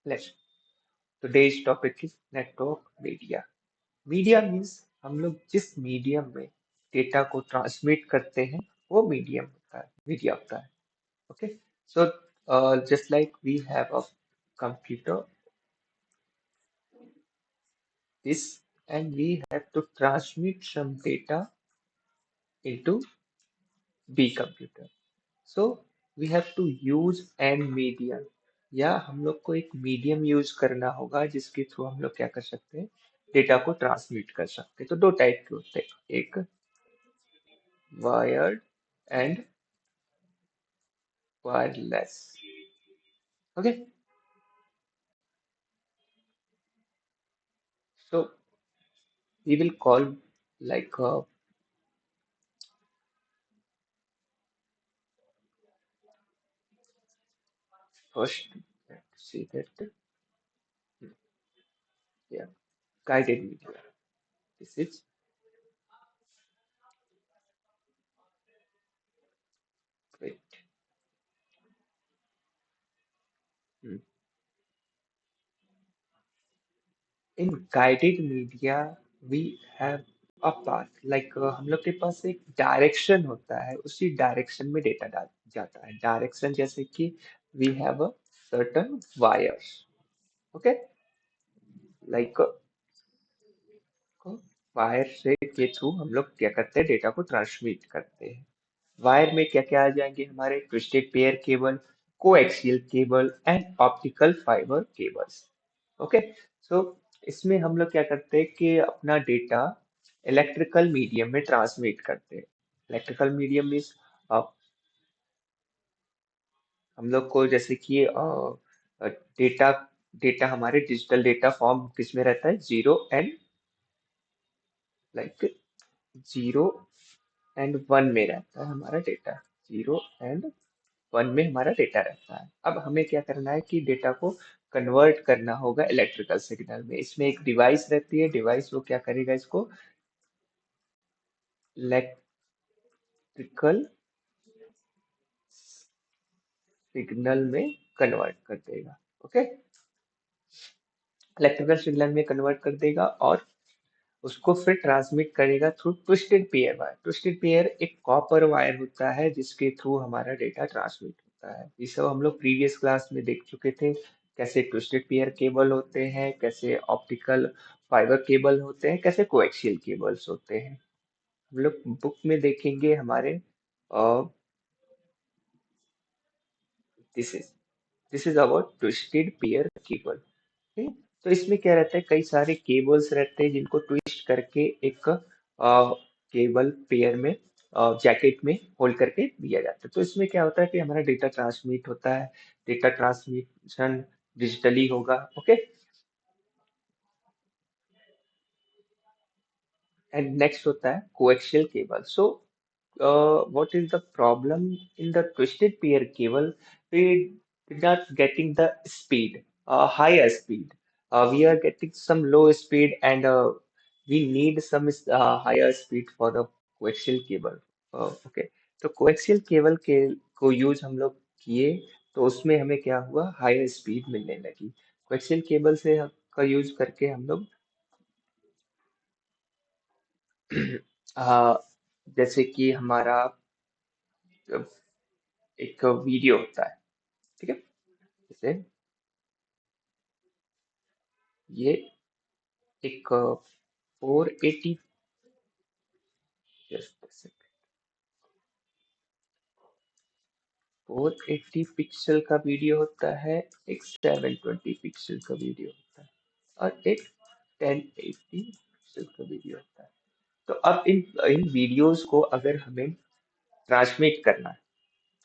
Let's today's topic is network media. Media means हम लोग जिस मीडियम में डेटा को ट्रांसमिट करते हैं वो मीडियम होता है, मीडिया होता है. Okay, so just like we have a computer, this, and we have to transmit some data into B computer. So we have to use an medium, या हम लोग को एक मीडियम यूज करना होगा जिसके थ्रू हम लोग क्या कर सकते हैं, डेटा को ट्रांसमिट कर सकते हैं. तो दो टाइप के होते हैं, एक wired and wireless. Okay, so we will call like first, let's see that, yeah, guided media. This is great. Hmm. In guided media, we have a path. Like हम लोग के पास एक डायरेक्शन होता है, उसी डायरेक्शन में डेटा डाल जाता है. डायरेक्शन जैसे कि we have a certain wires. Okay, like wire से के थ्रू हम लोग क्या करते हैं, डेटा को ट्रांसमिट करते हैं. वायर में क्या क्या आ जाएंगे हमारे, twisted pair cable, coaxial cable and optical fibre cables. Okay, so इसमें हम लोग क्या करते हैं कि अपना डेटा इलेक्ट्रिकल मीडियम में ट्रांसमिट करते हैं. इलेक्ट्रिकल मीडियम मीन्स हम लोग को जैसे कि डेटा डेटा हमारे डिजिटल डेटा फॉर्म किस में रहता है, zero and like zero and one में रहता है हमारा डेटा. जीरो एंड वन में हमारा डेटा रहता है. अब हमें क्या करना है कि डेटा को कन्वर्ट करना होगा इलेक्ट्रिकल सिग्नल में. इसमें एक डिवाइस रहती है, डिवाइस वो क्या करेगा, इसको इलेक्ट्रिकल सिग्नल में कन्वर्ट कर देगा. ओके, इलेक्ट्रिकल सिग्नल में कन्वर्ट कर देगा और उसको फिर ट्रांसमिट करेगा through twisted pair wire. Twisted pair एक कॉपर वायर होता है जिसके थ्रू हमारा डेटा ट्रांसमिट होता है. ये सब हम लोग प्रीवियस क्लास में देख चुके थे, कैसे ट्विस्टेड पेयर केबल होते हैं, कैसे ऑप्टिकल फाइबर केबल होते हैं, कैसे कोएक्सियल केबल्स होते हैं. हम लोग बुक में देखेंगे हमारे. This is this is about twisted pair cable. ठीक है? तो इसमें क्या रहता है, कई सारे केबल्स रहते हैं जिनको ट्विस्ट करके एक केबल पेयर में जैकेट में होल्ड करके दिया जाता है. तो इसमें क्या होता है कि हमारा डेटा ट्रांसमिट होता है. डेटा ट्रांसमिशन डिजिटली होगा. ओके, एंड नेक्स्ट होता है coaxial cable. So what is the problem in the twisted pair cable? We did not getting the speed, higher speed. We are getting some low speed, and we need some higher speed for the coaxial cable. Okay, तो coaxial cable के को use हम लोग किए, तो उसमें हमें क्या हुआ, हायर स्पीड मिलने लगी. coaxial केबल से का यूज करके हम लोग अ, जैसे कि हमारा एक वीडियो होता है. ठीक है, जैसे ये एक 480, जस्ट 480 पिक्सल का वीडियो होता है, एक 720 पिक्सल का वीडियो होता है, और एक 1080 पिक्सल का वीडियो होता है. तो अब इन इन वीडियोस को अगर हमें ट्रांसमिट करना है,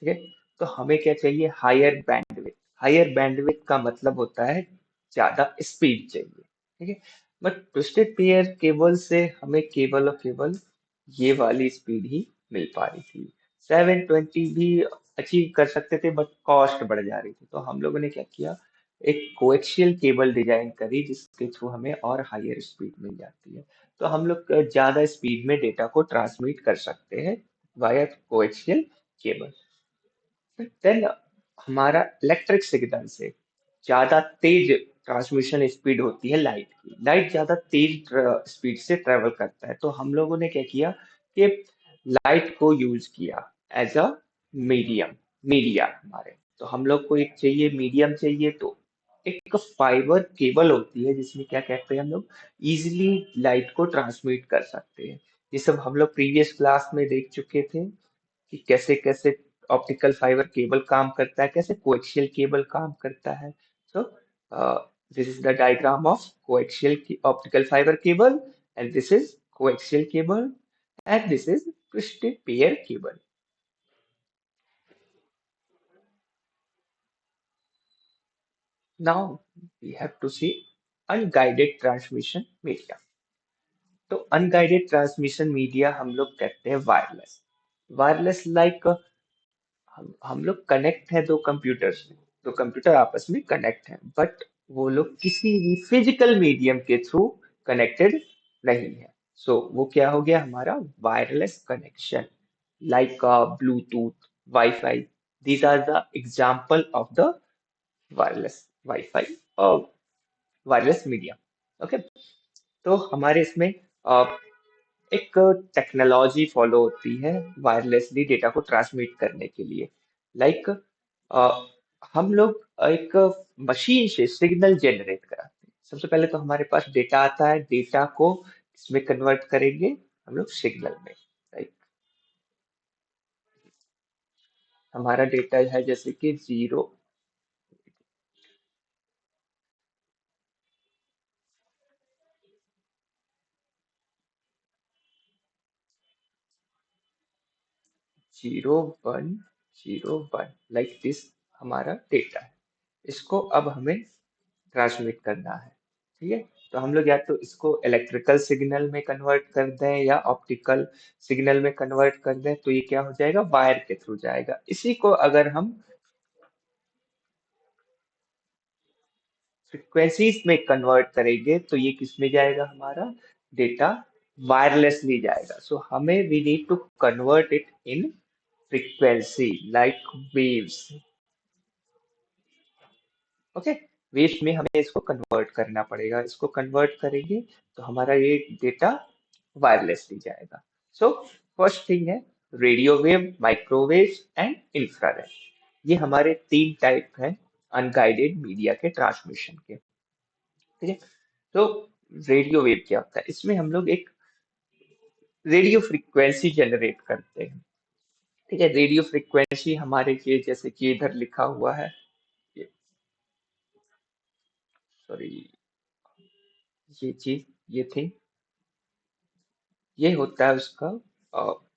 ठीक है, तो हमें क्या चाहिए, हायर बैंडविड्थ. हायर बैंडविड्थ का मतलब होता है ज्यादा स्पीड चाहिए. ठीक है, बट ट्विस्टेड पेयर केबल से हमें केवल और केवल ये वाली स्पीड ही मिल पा रही थी. 720 भी अचीव कर सकते थे बट कॉस्ट बढ़ जा रही थी. तो हम लोगों ने क्या किया, एक कोएक्सियल केबल डिजाइन करी जिसके थ्रू हमें और हायर स्पीड मिल जाती है. तो हम लोग ज्यादा स्पीड में डेटा को ट्रांसमिट कर सकते हैं वाया कोएक्सियल केबल. देन हमारा इलेक्ट्रिक सिग्नल से ज्यादा तेज ट्रांसमिशन स्पीड होती है लाइट की। लाइट ज्यादा तेज स्पीड से ट्रेवल करता है, तो हम लोगों ने क्या किया कि लाइट को यूज किया एज अ मीडियम, मीडिया हमारे। तो हम लोग को एक चाहिए, मीडियम चाहिए, तो एक फाइबर केबल होती है जिसमें क्या कहते हैं हम लोग इजिली लाइट को ट्रांसमिट कर सकते हैं। ये सब हम लोग प्रीवियस क्लास में देख चुके थे कि कैसे कैसे ऑप्टिकल फाइबर केबल काम करता है, कैसे कोएक्सियल केबल काम करता है। So this is the diagram of coaxial optical fibre cable, and this is coaxial cable, and this is twisted pair cable. Now we have to see unguided transmission media. तो unguided transmission media हम लोग कहते हैं wireless. Wireless like हम लोग connect है दो computers में, दो कंप्यूटर आपस में कनेक्ट हैं, बट वो लोग किसी भी फिजिकल मीडियम के थ्रू कनेक्टेड नहीं है। सो वो क्या हो गया हमारा wireless connection, like Bluetooth, wifi. These are the example of the wireless wifi और वायरलेस मीडिया। ओके, तो हमारे इसमें एक टेक्नोलॉजी फॉलो होती है वायरलेसली डेटा को ट्रांसमिट करने के लिए। लाइक हम लोग एक मशीन से सिग्नल जनरेट कराते हैं। सबसे पहले तो हमारे पास डेटा आता है, डेटा को इसमें कन्वर्ट करेंगे हम लोग सिग्नल में। लाइक हमारा डेटा है जैसे कि 0 1 0 1, लाइक दिस हमारा डेटा है। इसको अब हमें ट्रांसमिट करना है, ठीक है। तो हम लोग या तो इसको इलेक्ट्रिकल सिग्नल में कन्वर्ट कर दें या ऑप्टिकल सिग्नल में कन्वर्ट कर दें, तो ये क्या हो जाएगा वायर के थ्रू जाएगा। इसी को अगर हम फ्रीक्वेंसीज में कन्वर्ट करेंगे तो ये किस में जाएगा हमारा डेटा वायरलेसली जाएगा। सो हमें we need to convert it in frequency like waves. Okay, waves में हमें इसको कन्वर्ट करना पड़ेगा। इसको कन्वर्ट करेंगे तो हमारा ये डेटा वायरलेसली जाएगा। सो फर्स्ट थिंग है radio wave, microwave and infrared. ये हमारे तीन टाइप हैं अनगाइडेड मीडिया के ट्रांसमिशन के, ठीक है। तो रेडियो वेव क्या होता है, इसमें हम लोग एक रेडियो फ्रीक्वेंसी जनरेट करते हैं, ठीक है। रेडियो फ्रीक्वेंसी हमारे ये जैसे कि इधर लिखा हुआ है, ये सॉरी, ये चीज, ये थी, ये होता है उसका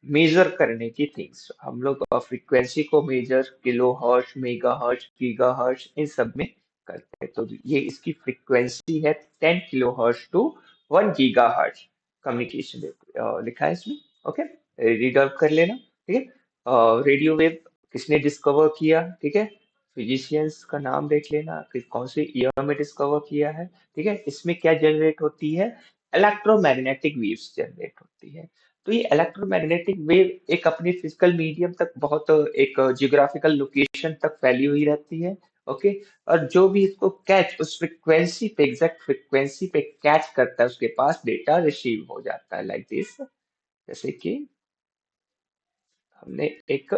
मेजर करने की थिंग्स। हम लोग फ्रीक्वेंसी को measure kilohertz, megahertz, gigahertz इन सब में करते हैं। तो ये इसकी फ्रीक्वेंसी है 10 kilo hertz to 1 giga hertz communication लिखा है इसमें। ओके, रीड आउट कर लेना, ठीक है। रेडियो वेव किसने डिस्कवर किया, ठीक है। फिजिशियंस का नाम देख लेना कि कौन से ईयर में डिस्कवर किया है, ठीक है। इसमें क्या जनरेट होती है, इलेक्ट्रोमैग्नेटिक वेव्स जनरेट होती है। तो ये इलेक्ट्रोमैग्नेटिक वेव एक अपनी फिजिकल मीडियम तक बहुत एक जियोग्राफिकल लोकेशन तक फैली हुई रहती है। ओके, और जो भी इसको कैच उस फ्रिक्वेंसी पे, एग्जैक्ट फ्रिक्वेंसी पे कैच करता है, उसके पास डेटा रिसीव हो जाता है लाइक दिस। जैसे कि हमने एक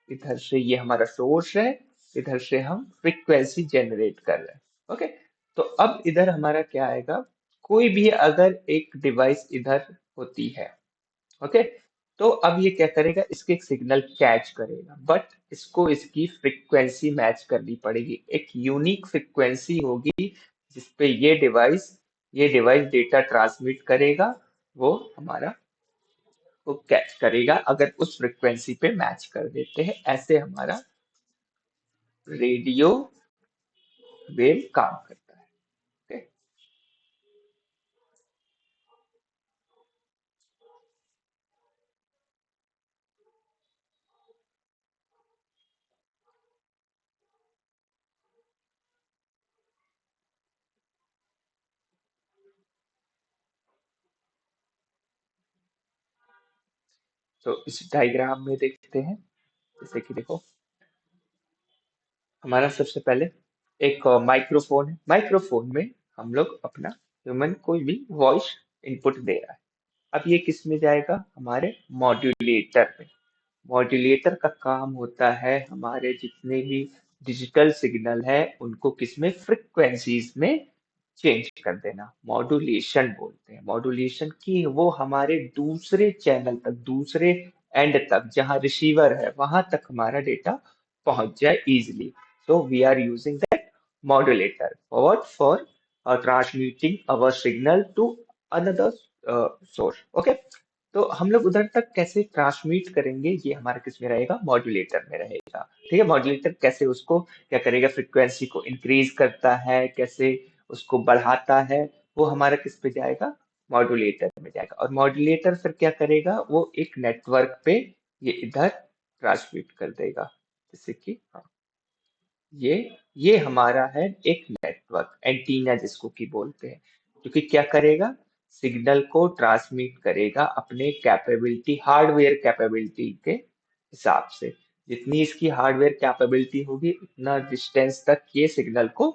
इधर से, ये हमारा सोर्स है, इधर से हम फ्रीक्वेंसी जनरेट कर रहे हैं। ओके, तो अब इधर हमारा क्या आएगा, कोई भी अगर एक डिवाइस इधर होती है, ओके, तो अब ये क्या करेगा, इसके एक सिग्नल कैच करेगा, बट इसको इसकी फ्रीक्वेंसी मैच करनी पड़ेगी। एक यूनिक फ्रीक्वेंसी होगी जिसपे ये डिवाइस डेटा ट्रांसमिट करेगा, वो हमारा को कैच करेगा अगर उस फ्रिक्वेंसी पे मैच कर देते हैं। ऐसे हमारा रेडियो वेव काम करता है। okay? तो इस डायग्राम में देखते हैं, जैसे कि देखो हमारा सबसे पहले एक माइक्रोफोन है, माइक्रोफोन में हम लोग अपना ह्यूमन कोई भी वॉइस इनपुट दे रहा है। अब ये किस में जाएगा? हमारे मॉड्यूलेटर में। मॉड्यूलेटर का काम होता है हमारे जितने भी डिजिटल सिग्नल है उनको किसमें, फ्रिक्वेंसीज में चेंज कर देना, मॉड्यूलेशन बोलते हैं। मॉड्यूलेशन की वो हमारे दूसरे चैनल तक, दूसरे एंड तक, जहां रिसीवर है वहां तक हमारा डेटा पहुंच जाए easily. So we are using that modulator for transmitting our signal to another source. Okay, तो हम लोग उधर तक कैसे ट्रांसमिट करेंगे, ये हमारा किस में रहेगा? मॉड्यूलेटर में रहेगा। ठीक है, मॉड्यूलेटर कैसे उसको क्या करेगा, फ्रिक्वेंसी को इंक्रीज करता है, कैसे उसको बढ़ाता है, वो हमारा किस पे जाएगा? मॉड्यूलेटर में जाएगा। और मॉड्यूलेटर फिर क्या करेगा? वो एक नेटवर्क पे ये इधर ट्रांसमिट कर देगा। जैसे कि हाँ, ये ये हमारा है एक नेटवर्क, एंटीना जिसको कि बोलते हैं, जो कि क्या करेगा? सिग्नल को ट्रांसमिट करेगा अपने कैपेबिलिटी, हार्डवेयर कैपेबिलिटी के हिसाब से। जितनी इसकी हार्डवेयर कैपेबिलिटी होगी उतना डिस्टेंस तक ये सिग्नल को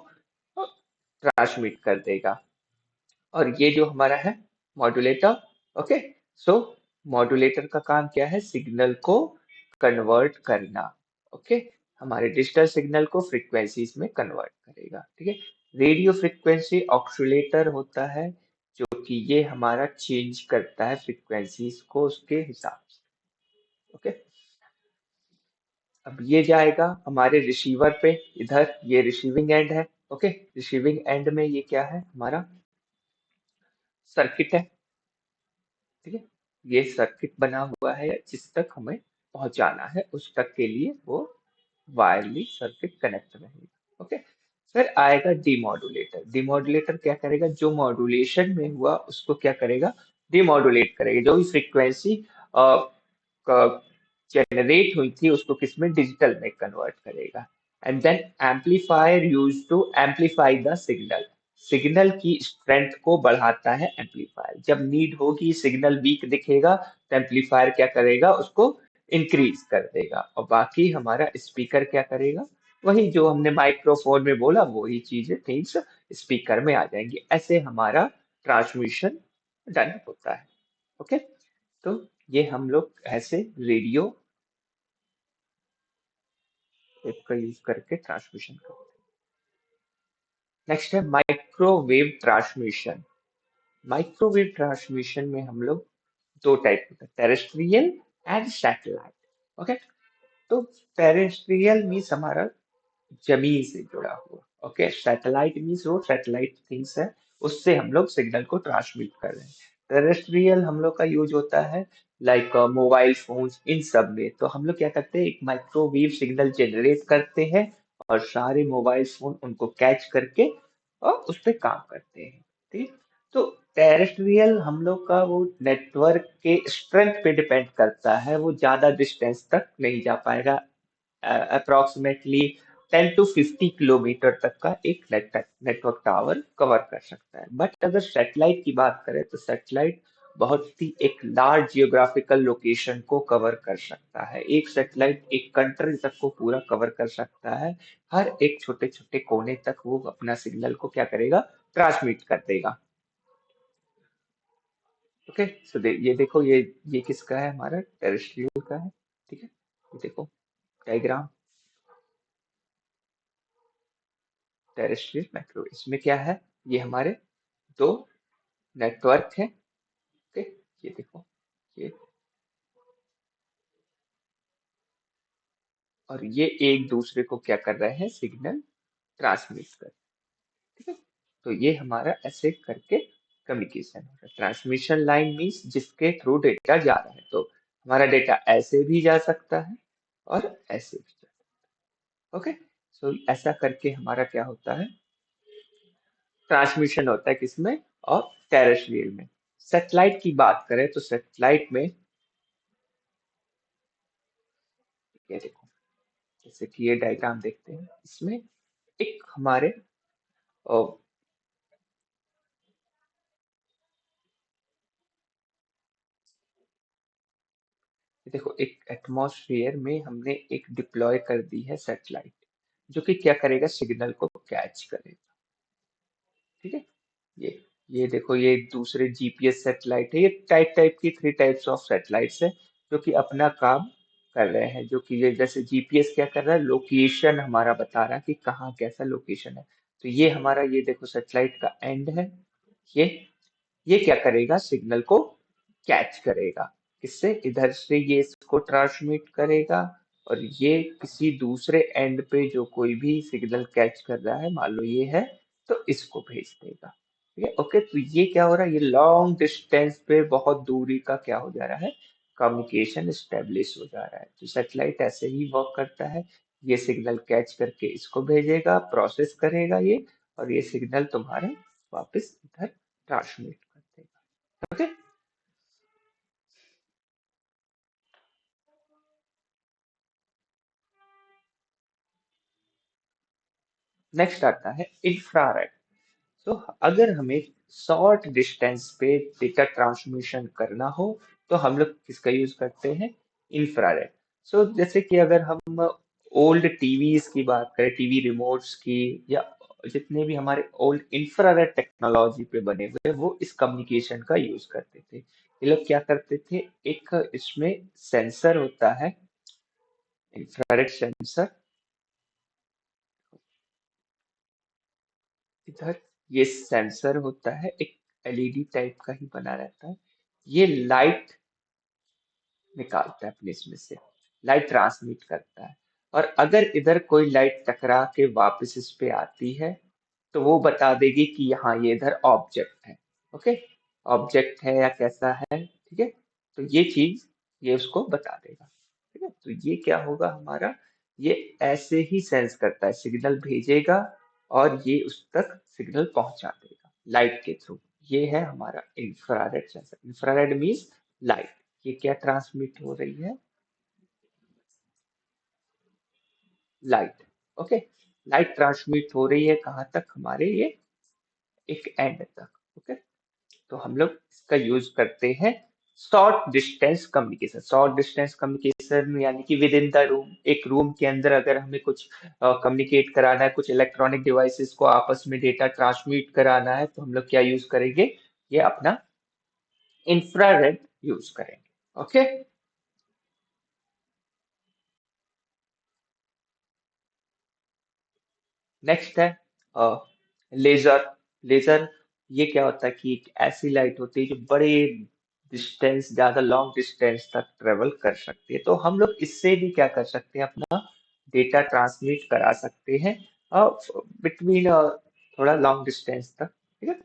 ट्रांसमिट कर देगा। और ये जो हमारा है मॉड्यूलेटर। ओके, सो मॉड्यूलेटर का काम क्या है? सिग्नल को कन्वर्ट करना। ओके, हमारे डिजिटल सिग्नल को फ्रीक्वेंसीज में कन्वर्ट करेगा। ठीक है, रेडियो फ्रीक्वेंसी ऑक्सीलेटर होता है, जो कि ये हमारा चेंज करता है फ्रीक्वेंसीज को उसके हिसाब से। ओके, अब ये जाएगा हमारे रिसीवर पे, इधर ये रिसीविंग एंड है। ओके, रिसीविंग एंड में ये क्या है? हमारा सर्किट है। ठीक है, ये सर्किट बना हुआ है, जिस तक हमें पहुंचाना है उस तक के लिए वो वायरली सर्किट कनेक्ट रहेगा। ओके, फिर आएगा डिमॉड्यूलेटर। डिमॉड्यूलेटर क्या करेगा? जो मॉड्यूलेशन में हुआ उसको क्या करेगा? डिमॉड्यूलेट करेगा। जो भी फ्रीक्वेंसी जनरेट हुई थी उसको किसमें? डिजिटल में कन्वर्ट करेगा। And then amplifier use to amplify the signal. Signal की स्ट्रेंथ को बढ़ाता है एम्पलीफायर। जब नीड होगी, सिग्नल वीक दिखेगा, तो एम्पलीफायर क्या करेगा? उसको इंक्रीज कर देगा। और बाकी हमारा स्पीकर क्या करेगा? वही जो हमने माइक्रोफोन में बोला, वही चीजें थिंग्स स्पीकर में आ जाएंगी। ऐसे हमारा ट्रांसमिशन डन होता है। ओके, तो ये हम लोग ऐसे रेडियो का यूज करके ट्रांसमिशन करते हैं। नेक्स्ट है माइक्रोवेव ट्रांसमिशन। माइक्रोवेव ट्रांसमिशन में हम लोग दो टाइप होता है, टेरेस्ट्रियल एंड सैटेलाइट। ओके, तो टेरेस्ट्रियल मीन्स हमारा जमीन से जुड़ा हुआ। ओके, सैटेलाइट मीन्स वो सैटेलाइट थिंग्स है, उससे हम लोग सिग्नल को ट्रांसमिट कर रहे हैं। टेरेस्ट्रियल हम लोग का यूज होता है लाइक मोबाइल फोन्स, इन सब में। तो हम लोग क्या करते हैं? एक माइक्रोवेव सिग्नल जनरेट करते हैं और सारे मोबाइल फोन उनको कैच करके और उस पर काम करते हैं। ठीक, तो टेरेस्ट्रियल हम लोग का वो नेटवर्क के स्ट्रेंथ पे डिपेंड करता है, वो ज्यादा डिस्टेंस तक नहीं जा पाएगा। अप्रोक्सीमेटली 10 to 50 किलोमीटर तक का एक नेटवर्क टावर कवर कर सकता है। बट अगर सैटेलाइट की बात करें तो सैटेलाइट बहुत ही एक लार्ज जियोग्राफिकल लोकेशन को कवर कर सकता है। एक सैटेलाइट एक कंट्री तक को पूरा कवर कर सकता है। हर एक छोटे छोटे कोने तक वो अपना सिग्नल को क्या करेगा? ट्रांसमिट कर देगा। ओके, सो ये देखो, ये किसका है? हमारा टेरेस्ट्रियल का है। ठीक है, ये देखो डायग्राम, टेरेस्ट्रियल माइक्रोवेव। इसमें क्या है? ये हमारे दो नेटवर्क है। ओके, ये देखो, ये और ये एक दूसरे को क्या कर रहे हैं? सिग्नल ट्रांसमिट कर। ठीक है, तो ये हमारा ऐसे करके कम्युनिकेशन है। ट्रांसमिशन लाइन मीन्स जिसके थ्रू डेटा जा रहा है। तो हमारा डेटा ऐसे भी जा सकता है और ऐसे भी जा सकता है। ओके, सो ऐसा करके हमारा क्या होता है? ट्रांसमिशन होता है किसमें? और टेरेस्ट्रियल में। सैटेलाइट की बात करें तो सैटेलाइट में ये देखो, जैसे कि ये डायग्राम देखते हैं, इसमें एक हमारे अ, देखो एक एटमॉस्फेयर में हमने एक डिप्लॉय कर दी है सैटेलाइट। जो कि क्या करेगा, सिग्नल को कैच करेगा। ठीक है। ये ये देखो, ये दूसरे जीपीएस सेटेलाइट है। ये टाइप टाइप की 3 टाइप्स ऑफ सेटेलाइट्स है जो कि अपना काम कर रहे हैं। जो कि ये जैसे जीपीएस क्या कर रहा है, लोकेशन हमारा बता रहा है कि कहाँ कैसा लोकेशन है। तो ये हमारा, ये देखो सेटेलाइट का एंड है। ये ये क्या करेगा, सिग्नल को कैच करेगा। किससे, इधर से ये इसको ट्रांसमिट करेगा, और ये किसी दूसरे एंड पे जो कोई भी सिग्नल कैच कर रहा है, मान लो ये है, तो इसको भेज देगा। ठीक है, ओके। तो ये क्या हो रहा है, ये लॉन्ग डिस्टेंस पे बहुत दूरी का क्या हो जा रहा है, कम्युनिकेशन स्टेब्लिश हो जा रहा है। तो सैटेलाइट ऐसे ही वर्क करता है। ये सिग्नल कैच करके इसको भेजेगा, प्रोसेस करेगा ये, और ये सिग्नल तुम्हारे वापस इधर ट्रांसमिट कर देगा। ओके। नेक्स्ट आता है इंफ्रारेड। तो अगर हमें शॉर्ट डिस्टेंस पे डेटा ट्रांसमिशन करना हो, तो हम लोग किसका यूज करते हैं, इंफ्रारेड। सो जैसे कि अगर हम ओल्ड टीवीज की बात करें, टीवी रिमोट्स की, या जितने भी हमारे ओल्ड इंफ्रारेड टेक्नोलॉजी पे बने हुए, वो इस कम्युनिकेशन का यूज करते थे। ये लोग क्या करते थे, एक इसमें सेंसर होता है, इंफ्रारेड सेंसर। इधर ये सेंसर होता है, एक एलईडी टाइप का ही बना रहता है। ये लाइट निकालता है अपने इसमें से, लाइट ट्रांसमिट करता है। और अगर इधर कोई लाइट टकरा के वापस इस पे आती है, तो वो बता देगी कि यहाँ ये इधर ऑब्जेक्ट है। ओके, ऑब्जेक्ट है या कैसा है। ठीक है, तो ये चीज ये उसको बता देगा। ठीक है, तो ये क्या होगा हमारा, ये ऐसे ही सेंस करता है, सिग्नल भेजेगा और ये उस तक सिग्नल पहुंचा देगा लाइट के थ्रू। ये है हमारा infrared sensor. Infrared means light. ये क्या ट्रांसमिट हो रही है, लाइट। ओके, लाइट ट्रांसमिट हो रही है कहाँ तक, हमारे ये एक एंड तक। ओके, तो हम लोग इसका यूज करते हैं short distance communication. Short distance communication यानी कि विद इन द रूम, एक रूम के अंदर अगर हमें कुछ कम्युनिकेट कराना है, कुछ इलेक्ट्रॉनिक डिवाइसेस को आपस में डेटा ट्रांसमिट कराना है, तो हम लोग क्या यूज करेंगे, ये अपना इंफ्रारेड यूज करेंगे। ओके। नेक्स्ट है लेजर। लेजर ये क्या होता है कि एक ऐसी लाइट होती है जो बड़े डिस्टेंस, ज्यादा लॉन्ग डिस्टेंस तक ट्रेवल कर सकती है। तो हम लोग इससे भी क्या कर सकते हैं, अपना डेटा ट्रांसमिट करा सकते हैं बिटवीन थोड़ा लॉन्ग डिस्टेंस तक। ठीक है,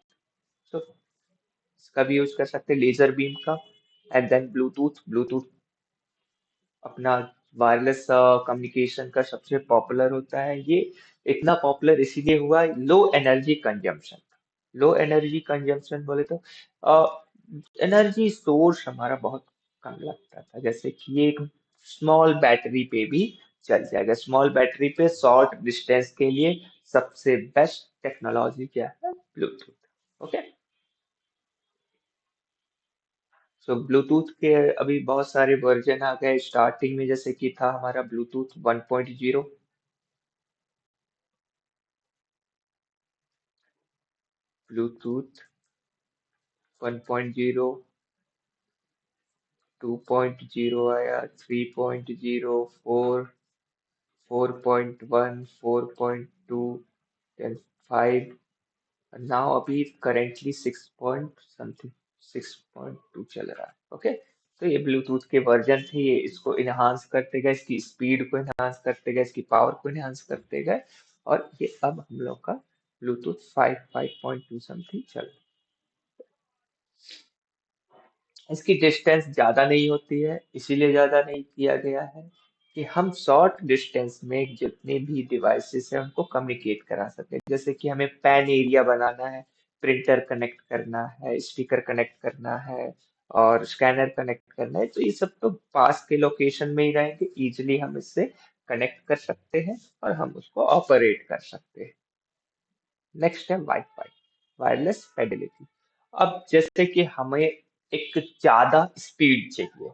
तो इसका भी यूज कर सकते हैं, लेजर बीम का। And then Bluetooth. ब्लूटूथ अपना वायरलेस कम्युनिकेशन का सबसे पॉपुलर होता है। ये इतना पॉपुलर इसीलिए हुआ, low energy consumption. Low energy consumption बोले तो एनर्जी सोर्स हमारा बहुत कम लगता था। जैसे कि ये एक स्मॉल बैटरी पे भी चल जाएगा। स्मॉल बैटरी पे शॉर्ट डिस्टेंस के लिए सबसे बेस्ट टेक्नोलॉजी क्या है, ब्लूटूथ। ओके, सो ब्लूटूथ के अभी बहुत सारे वर्जन आ गए। स्टार्टिंग में जैसे कि था हमारा ब्लूटूथ 1.0, ब्लूटूथ 1.0, 2.0 आया, 3.0, 4, 4.1, 4.2, then 5, नाउ अभी करेंटली 6 पॉइंट समथिंग, 6.2 चल रहा है। ओके, तो ये ब्लूटूथ के वर्जन थे। ये इसको इनहांस करते गए, इसकी स्पीड को इनहांस करते गए, इसकी पावर को इनहांस करते गए, और ये अब हम लोग का ब्लूटूथ 5.2 समथिंग चल। इसकी डिस्टेंस ज्यादा नहीं होती है, इसीलिए ज्यादा नहीं किया गया है कि हम शॉर्ट डिस्टेंस में जितने भी डिवाइसेस हैं उनको कम्युनिकेट करा सके। जैसे कि हमें पैन एरिया बनाना है, प्रिंटर कनेक्ट करना है, स्पीकर कनेक्ट करना है, और स्कैनर कनेक्ट करना है, तो ये सब तो पास के लोकेशन में ही रहेंगे, इजिली हम इससे कनेक्ट कर सकते हैं और हम उसको ऑपरेट कर सकते हैं। नेक्स्ट है वाईफाई, वायरलेस फाइडेलिटी। अब जैसे कि हमें एक ज्यादा स्पीड चाहिए,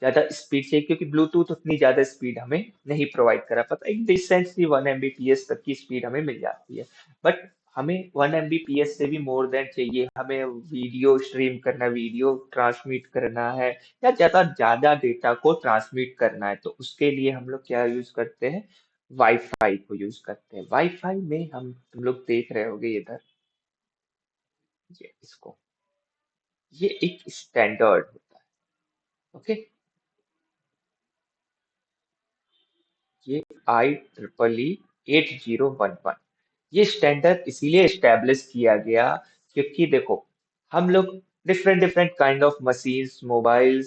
ज्यादा स्पीड चाहिए, क्योंकि ब्लूटूथ उतनी ज्यादा स्पीड हमें नहीं प्रोवाइड करा पाता, एक डिसेंटली 1 Mbps तक की स्पीड हमें मिल जाती है। बट हमें 1 Mbps से भी मोर देन चाहिए, हमें वीडियो स्ट्रीम करना, वीडियो ट्रांसमिट करना है, या ज्यादा ज्यादा डेटा को ट्रांसमिट करना है, तो उसके लिए हम लोग क्या यूज करते हैं, वाईफाई को यूज करते हैं। वाईफाई में हम तुम लोग देख रहे होगे इधर, ये इसको, ये एक स्टैंडर्ड होता है। ओके, ये IEEE 8011, ये स्टैंडर्ड इसीलिए एस्टेब्लिश किया गया क्योंकि देखो, हम लोग different different kind of machines, mobile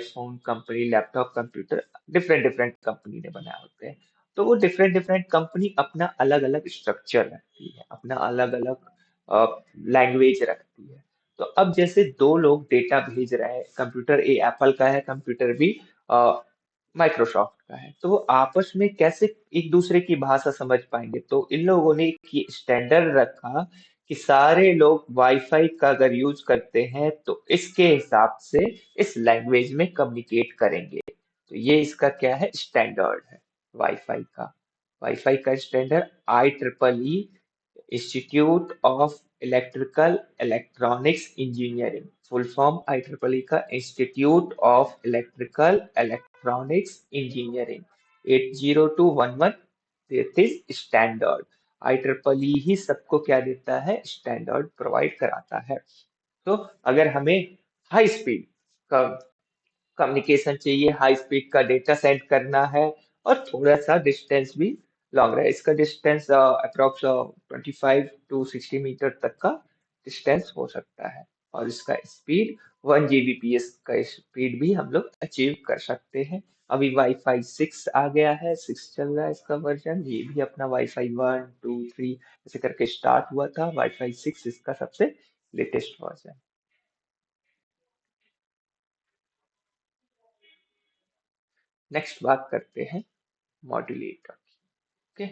phone company, laptop computer, different different company ने बनाए होते हैं। तो वो डिफरेंट डिफरेंट कंपनी अपना अलग अलग स्ट्रक्चर रखती है, अपना अलग अलग लैंग्वेज रखती है। तो अब जैसे दो लोग डेटा भेज रहे हैं, कंप्यूटर ए एप्पल का है, कंप्यूटर बी माइक्रोसॉफ्ट का है, तो वो आपस में कैसे एक दूसरे की भाषा समझ पाएंगे? तो इन लोगों ने एक स्टैंडर्ड रखा कि सारे लोग वाईफाई का अगर यूज करते हैं तो इसके हिसाब से इस लैंग्वेज में कम्युनिकेट करेंगे। तो ये इसका क्या है, स्टैंडर्ड है वाईफाई का। वाईफाई का standard IEEE institute of electrical electronics engineering, full form IEEE का institute of electrical electronics engineering 80211 this standard. IEEE ही सबको क्या देता है, स्टैंडर्ड प्रोवाइड कराता है। तो अगर हमें हाई स्पीड का कम्युनिकेशन चाहिए, हाई स्पीड का डेटा सेंड करना है, और थोड़ा सा डिस्टेंस भी लॉन्ग रहे, इसका डिस्टेंस अप्रोक्स 25 to 60 मीटर तक का डिस्टेंस हो सकता है, और इसका स्पीड 1 Gbps का स्पीड भी हम लोग अचीव कर सकते हैं। अभी वाईफाई 6 आ गया है, 6 चल रहा है इसका वर्जन, ये भी अपना वाईफाई 1 2 3 ऐसे करके स्टार्ट हुआ था, वाईफाई 6 इसका सबसे लेटेस्ट वर्जन। नेक्स्ट बात करते हैं मॉड्यूलेटर। ओके,